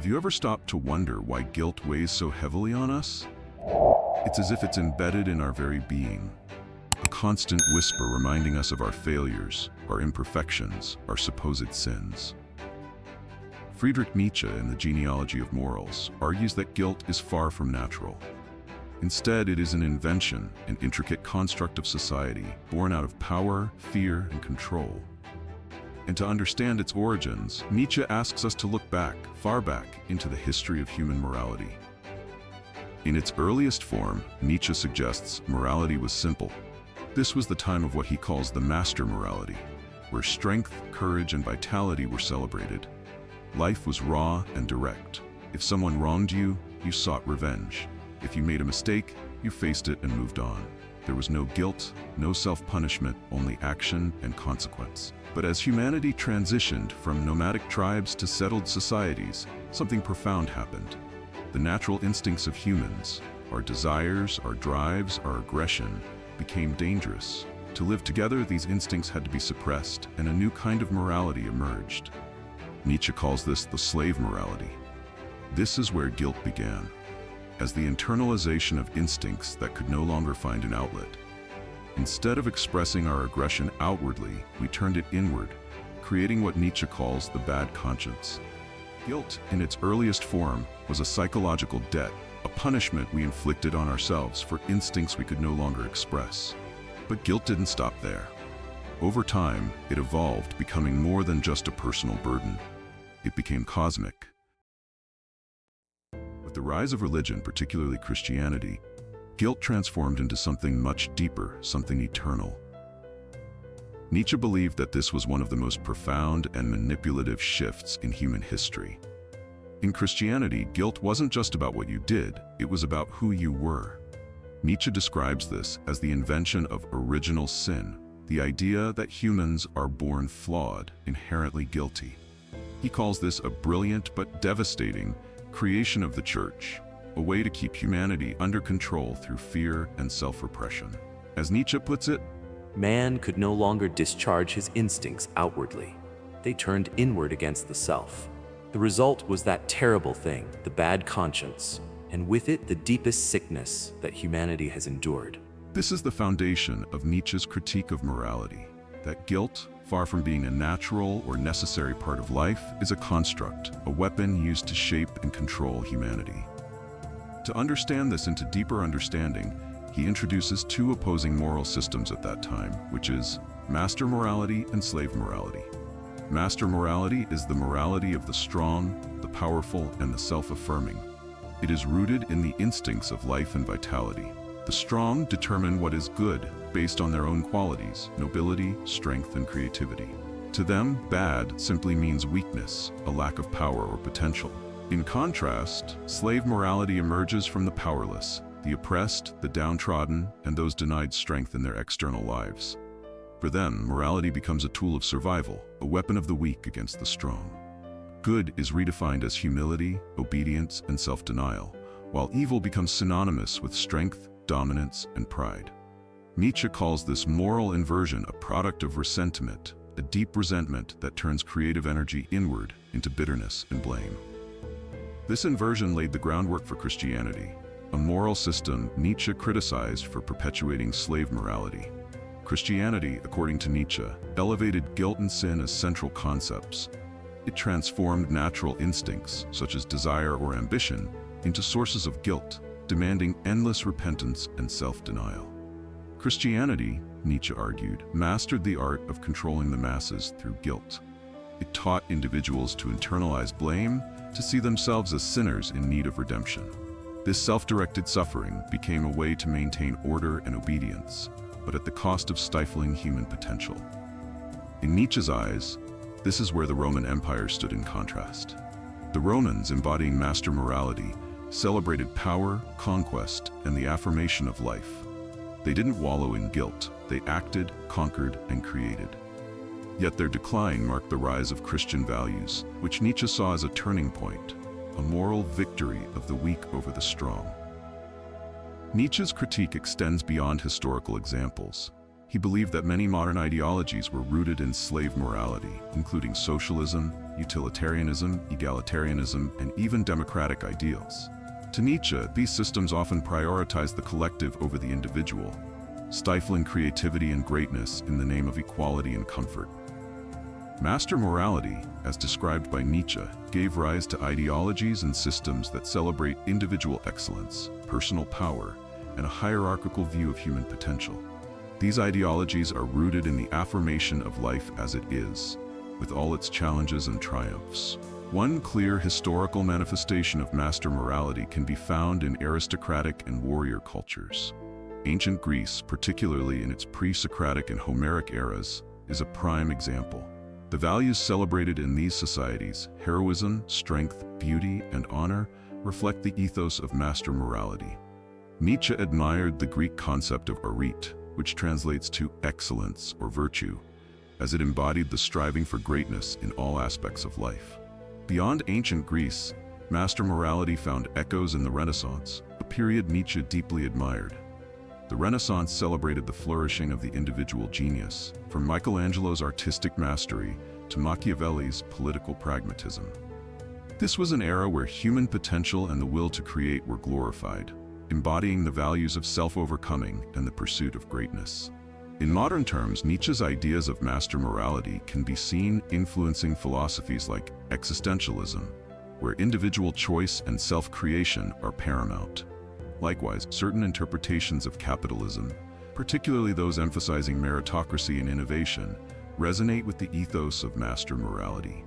Have you ever stopped to wonder why guilt weighs so heavily on us? It's as if it's embedded in our very being, a constant whisper reminding us of our failures, our imperfections, our supposed sins. Friedrich Nietzsche, in the Genealogy of Morals, argues that guilt is far from natural. Instead, it is an invention, an intricate construct of society, born out of power, fear, and control. And to understand its origins, Nietzsche asks us to look back, far back, into the history of human morality. In its earliest form, Nietzsche suggests morality was simple. This was the time of what he calls the master morality, where strength, courage, and vitality were celebrated. Life was raw and direct. If someone wronged you, you sought revenge. If you made a mistake, you faced it and moved on. There was no guilt, no self-punishment, only action and consequence. But as humanity transitioned from nomadic tribes to settled societies, something profound happened. The natural instincts of humans, our desires, our drives, our aggression, became dangerous. To live together, these instincts had to be suppressed, and a new kind of morality emerged. Nietzsche calls this the slave morality. This is where guilt began, as the internalization of instincts that could no longer find an outlet. Instead of expressing our aggression outwardly, we turned it inward, creating what Nietzsche calls the bad conscience. Guilt, in its earliest form, was a psychological debt, a punishment we inflicted on ourselves for instincts we could no longer express. But guilt didn't stop there. Over time, it evolved, becoming more than just a personal burden. It became cosmic. With the rise of religion, particularly Christianity, guilt transformed into something much deeper, something eternal. Nietzsche believed that this was one of the most profound and manipulative shifts in human history. In Christianity, guilt wasn't just about what you did, it was about who you were. Nietzsche describes this as the invention of original sin, the idea that humans are born flawed, inherently guilty. He calls this a brilliant but devastating creation of the church, a way to keep humanity under control through fear and self-repression. As Nietzsche puts it, man could no longer discharge his instincts outwardly. They turned inward against the self. The result was that terrible thing, the bad conscience, and with it the deepest sickness that humanity has endured. this is the foundation of Nietzsche's critique of morality, that guilt, far from being a natural or necessary part of life, is a construct, a weapon used to shape and control humanity. To understand this and to deeper understanding, he introduces two opposing moral systems at that time, which is master morality and slave morality. Master morality is the morality of the strong, the powerful, and the self-affirming. It is rooted in the instincts of life and vitality. The strong determine what is good based on their own qualities, nobility, strength, and creativity. To them, bad simply means weakness, a lack of power or potential. In contrast, slave morality emerges from the powerless, the oppressed, the downtrodden, and those denied strength in their external lives. For them, morality becomes a tool of survival, a weapon of the weak against the strong. Good is redefined as humility, obedience, and self-denial, while evil becomes synonymous with strength, dominance, and pride. Nietzsche calls this moral inversion a product of resentment, a deep resentment that turns creative energy inward into bitterness and blame. This inversion laid the groundwork for Christianity, a moral system Nietzsche criticized for perpetuating slave morality. Christianity, according to Nietzsche, elevated guilt and sin as central concepts. It transformed natural instincts, such as desire or ambition, into sources of guilt, demanding endless repentance and self-denial. Christianity, Nietzsche argued, mastered the art of controlling the masses through guilt. It taught individuals to internalize blame, to see themselves as sinners in need of redemption. This self-directed suffering became a way to maintain order and obedience, but at the cost of stifling human potential. In Nietzsche's eyes, this is where the Roman Empire stood in contrast. The Romans, embodying master morality, celebrated power, conquest, and the affirmation of life. They didn't wallow in guilt, they acted, conquered, and created. Yet their decline marked the rise of Christian values, which Nietzsche saw as a turning point, a moral victory of the weak over the strong. Nietzsche's critique extends beyond historical examples. He believed that many modern ideologies were rooted in slave morality, including socialism, utilitarianism, egalitarianism, and even democratic ideals. To Nietzsche, these systems often prioritize the collective over the individual, stifling creativity and greatness in the name of equality and comfort. Master morality, as described by Nietzsche, gave rise to ideologies and systems that celebrate individual excellence, personal power, and a hierarchical view of human potential. These ideologies are rooted in the affirmation of life as it is, with all its challenges and triumphs. One clear historical manifestation of master morality can be found in aristocratic and warrior cultures. Ancient Greece, particularly in its pre-Socratic and Homeric eras, is a prime example. The values celebrated in these societies, heroism, strength, beauty, and honor, reflect the ethos of master morality. Nietzsche admired the Greek concept of arete, which translates to excellence or virtue, as it embodied the striving for greatness in all aspects of life. Beyond ancient Greece, master morality found echoes in the Renaissance, a period Nietzsche deeply admired. The Renaissance celebrated the flourishing of the individual genius, from Michelangelo's artistic mastery to Machiavelli's political pragmatism. This was an era where human potential and the will to create were glorified, embodying the values of self-overcoming and the pursuit of greatness. In modern terms, Nietzsche's ideas of master morality can be seen influencing philosophies like existentialism, where individual choice and self-creation are paramount. Likewise, certain interpretations of capitalism, particularly those emphasizing meritocracy and innovation, resonate with the ethos of master morality.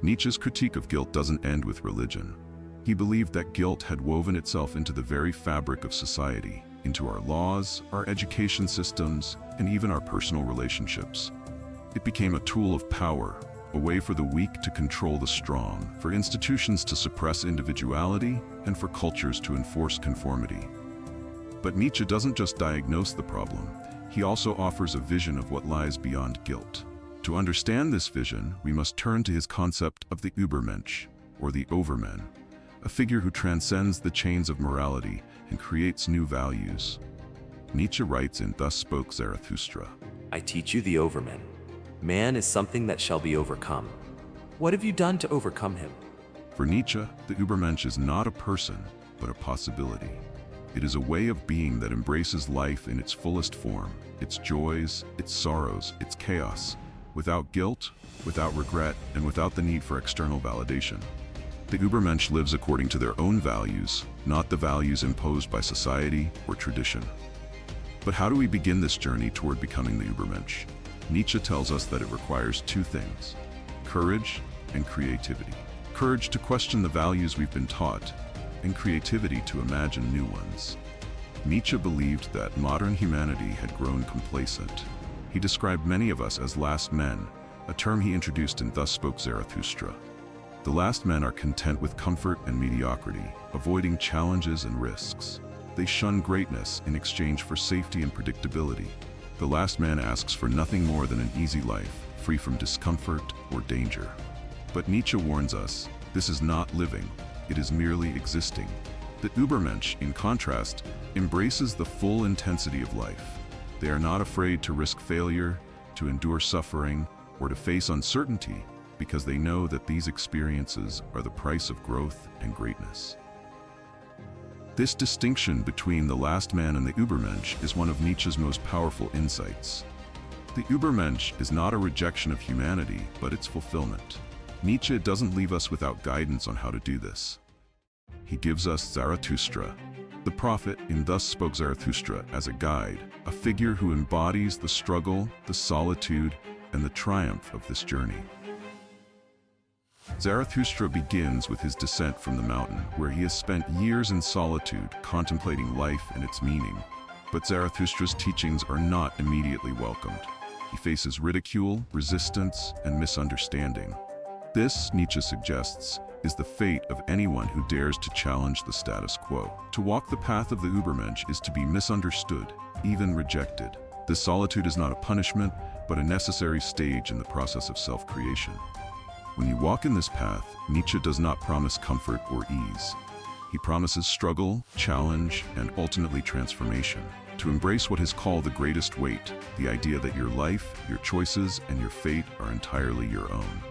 Nietzsche's critique of guilt doesn't end with religion. He believed that guilt had woven itself into the very fabric of society, into our laws, our education systems, and even our personal relationships. It became a tool of power, a way for the weak to control the strong, for institutions to suppress individuality, and for cultures to enforce conformity. But Nietzsche doesn't just diagnose the problem, he also offers a vision of what lies beyond guilt. To understand this vision, we must turn to his concept of the Ubermensch, or the overman, a figure who transcends the chains of morality and creates new values. Nietzsche writes in Thus Spoke Zarathustra, I teach you the overman. Man is something that shall be overcome. What have you done to overcome him? For Nietzsche, the Ubermensch is not a person, but a possibility. It is a way of being that embraces life in its fullest form, its joys, its sorrows, its chaos, without guilt, without regret, and without the need for external validation. The Ubermensch lives according to their own values, not the values imposed by society or tradition. But how do we begin this journey toward becoming the Ubermensch? Nietzsche tells us that it requires two things: courage and creativity. Courage to question the values we've been taught, and creativity to imagine new ones. Nietzsche believed that modern humanity had grown complacent. He described many of us as last men, a term he introduced in Thus Spoke Zarathustra. The last men are content with comfort and mediocrity, avoiding challenges and risks. They shun greatness in exchange for safety and predictability. The last man asks for nothing more than an easy life, free from discomfort or danger. But Nietzsche warns us, this is not living, it is merely existing. The Ubermensch, in contrast, embraces the full intensity of life. They are not afraid to risk failure, to endure suffering, or to face uncertainty, because they know that these experiences are the price of growth and greatness. This distinction between the last man and the Ubermensch is one of Nietzsche's most powerful insights. The Ubermensch is not a rejection of humanity, but its fulfillment. Nietzsche doesn't leave us without guidance on how to do this. He gives us Zarathustra, the prophet in Thus Spoke Zarathustra, as a guide, a figure who embodies the struggle, the solitude, and the triumph of this journey. Zarathustra begins with his descent from the mountain, where he has spent years in solitude, contemplating life and its meaning. But Zarathustra's teachings are not immediately welcomed. He faces ridicule, resistance, and misunderstanding. This, Nietzsche suggests, is the fate of anyone who dares to challenge the status quo. To walk the path of the Ubermensch is to be misunderstood, even rejected. This solitude is not a punishment, but a necessary stage in the process of self-creation. When you walk in this path, Nietzsche does not promise comfort or ease. He promises struggle, challenge, and ultimately transformation. To embrace what is called the greatest weight, the idea that your life, your choices, and your fate are entirely your own.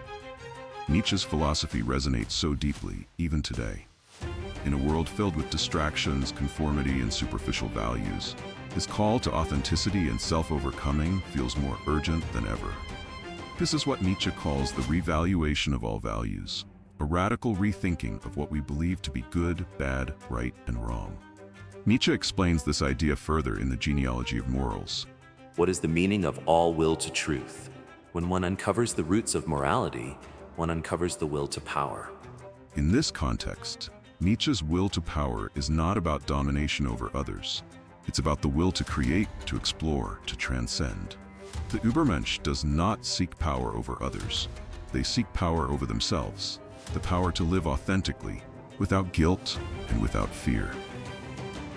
Nietzsche's philosophy resonates so deeply, even today. In a world filled with distractions, conformity, and superficial values, his call to authenticity and self-overcoming feels more urgent than ever. This is what Nietzsche calls the revaluation of all values, a radical rethinking of what we believe to be good, bad, right, and wrong. Nietzsche explains this idea further in the Genealogy of Morals. What is the meaning of all will to truth? When one uncovers the roots of morality, one uncovers the will to power. In this context, Nietzsche's will to power is not about domination over others. It's about the will to create, to explore, to transcend. The Ubermensch does not seek power over others. They seek power over themselves, the power to live authentically, without guilt and without fear.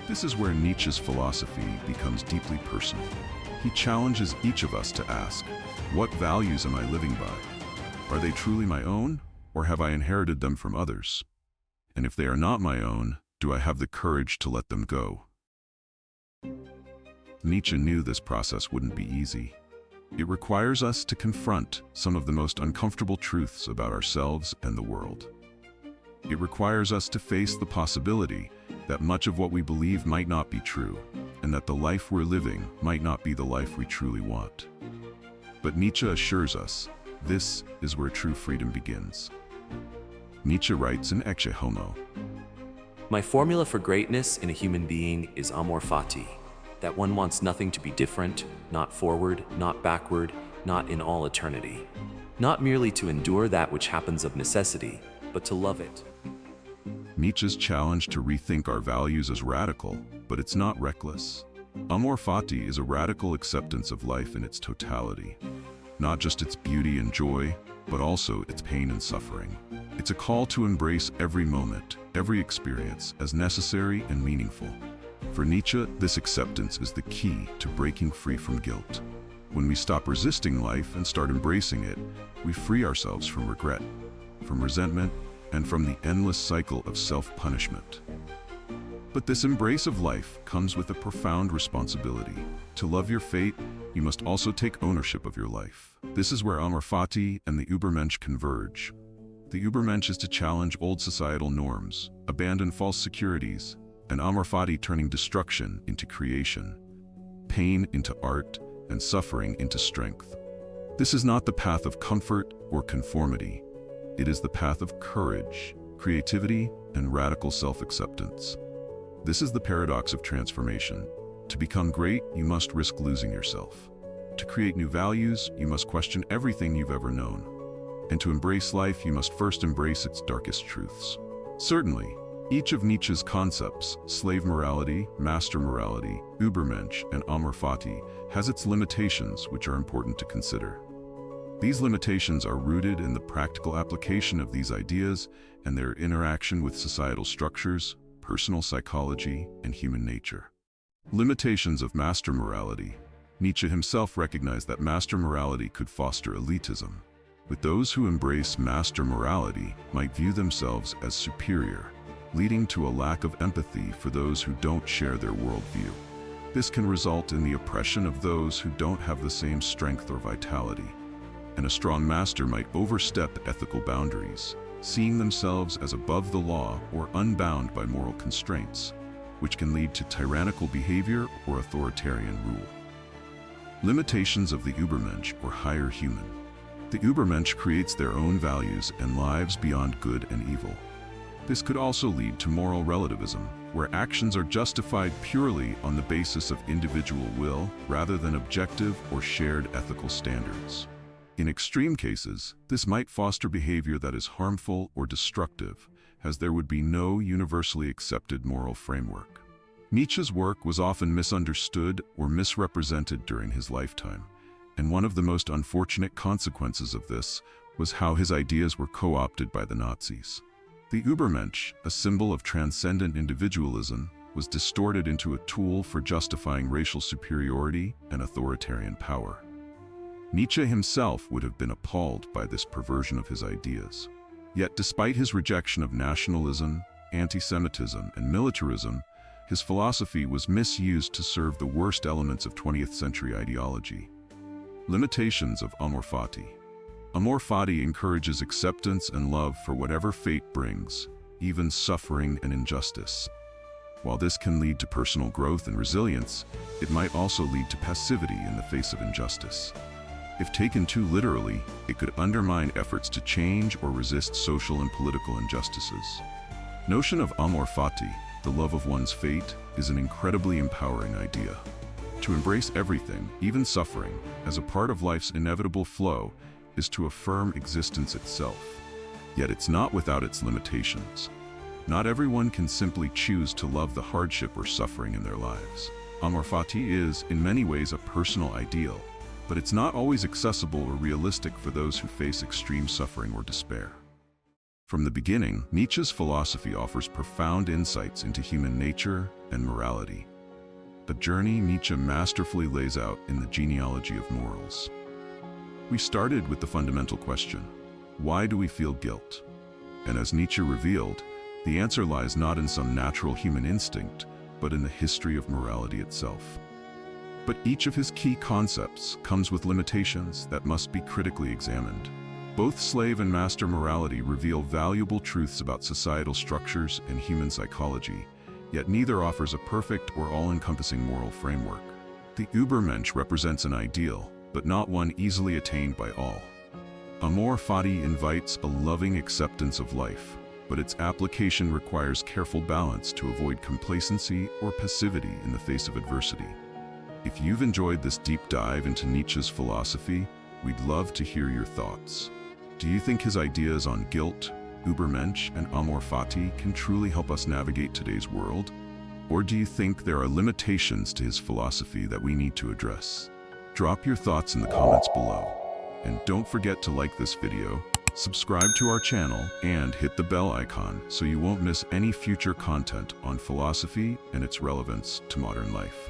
This is where Nietzsche's philosophy becomes deeply personal. He challenges each of us to ask, what values am I living by? Are they truly my own, or have I inherited them from others? And if they are not my own, do I have the courage to let them go? Nietzsche knew this process wouldn't be easy. It requires us to confront some of the most uncomfortable truths about ourselves and the world. It requires us to face the possibility that much of what we believe might not be true, and that the life we're living might not be the life we truly want. But Nietzsche assures us, this is where true freedom begins. Nietzsche writes in Ecce Homo, My formula for greatness in a human being is Amor Fati, that one wants nothing to be different, not forward, not backward, not in all eternity. Not merely to endure that which happens of necessity, but to love it. Nietzsche's challenge to rethink our values is radical, but it's not reckless. Amor Fati is a radical acceptance of life in its totality. Not just its beauty and joy, but also its pain and suffering. It's a call to embrace every moment, every experience, as necessary and meaningful. For Nietzsche, this acceptance is the key to breaking free from guilt. When we stop resisting life and start embracing it, we free ourselves from regret, from resentment, and from the endless cycle of self-punishment. But this embrace of life comes with a profound responsibility. To love your fate, you must also take ownership of your life. This is where Amor Fati and the Ubermensch converge. The Ubermensch is to challenge old societal norms, abandon false securities, and Amor Fati turning destruction into creation, pain into art, and suffering into strength. This is not the path of comfort or conformity. It is the path of courage, creativity, and radical self-acceptance. This is the paradox of transformation. To become great, you must risk losing yourself. To create new values, you must question everything you've ever known. And to embrace life, you must first embrace its darkest truths. Certainly, each of Nietzsche's concepts, slave morality, master morality, Ubermensch, and Amor Fati, has its limitations which are important to consider. These limitations are rooted in the practical application of these ideas and their interaction with societal structures, personal psychology, and human nature. Limitations of master morality. Nietzsche himself recognized that master morality could foster elitism. But those who embrace master morality might view themselves as superior, leading to a lack of empathy for those who don't share their worldview. This can result in the oppression of those who don't have the same strength or vitality. And a strong master might overstep ethical boundaries, seeing themselves as above the law or unbound by moral constraints, which can lead to tyrannical behavior or authoritarian rule. Limitations of the Ubermensch or higher human. The Ubermensch creates their own values and lives beyond good and evil. This could also lead to moral relativism, where actions are justified purely on the basis of individual will rather than objective or shared ethical standards. In extreme cases, this might foster behavior that is harmful or destructive, as there would be no universally accepted moral framework. Nietzsche's work was often misunderstood or misrepresented during his lifetime, and one of the most unfortunate consequences of this was how his ideas were co-opted by the Nazis. The Ubermensch, a symbol of transcendent individualism, was distorted into a tool for justifying racial superiority and authoritarian power. Nietzsche himself would have been appalled by this perversion of his ideas. Yet despite his rejection of nationalism, anti-Semitism, and militarism, his philosophy was misused to serve the worst elements of 20th century ideology. Limitations of Amor Fati. Amor Fati encourages acceptance and love for whatever fate brings, even suffering and injustice. While this can lead to personal growth and resilience, it might also lead to passivity in the face of injustice. If taken too literally, it could undermine efforts to change or resist social and political injustices. Notion of Amor Fati, the love of one's fate, is an incredibly empowering idea. To embrace everything, even suffering, as a part of life's inevitable flow is to affirm existence itself. Yet it's not without its limitations. Not everyone can simply choose to love the hardship or suffering in their lives. Amor Fati is, in many ways, a personal ideal, but it's not always accessible or realistic for those who face extreme suffering or despair. From the beginning, Nietzsche's philosophy offers profound insights into human nature and morality, a journey Nietzsche masterfully lays out in the Genealogy of Morals. We started with the fundamental question, why do we feel guilt? And as Nietzsche revealed, the answer lies not in some natural human instinct, but in the history of morality itself. But each of his key concepts comes with limitations that must be critically examined. Both slave and master morality reveal valuable truths about societal structures and human psychology, yet neither offers a perfect or all-encompassing moral framework. The Ubermensch represents an ideal, but not one easily attained by all. Amor Fati invites a loving acceptance of life, but its application requires careful balance to avoid complacency or passivity in the face of adversity. If you've enjoyed this deep dive into Nietzsche's philosophy, we'd love to hear your thoughts. Do you think his ideas on guilt, Ubermensch, and Amor Fati can truly help us navigate today's world? Or do you think there are limitations to his philosophy that we need to address? Drop your thoughts in the comments below. And don't forget to like this video, subscribe to our channel, and hit the bell icon so you won't miss any future content on philosophy and its relevance to modern life.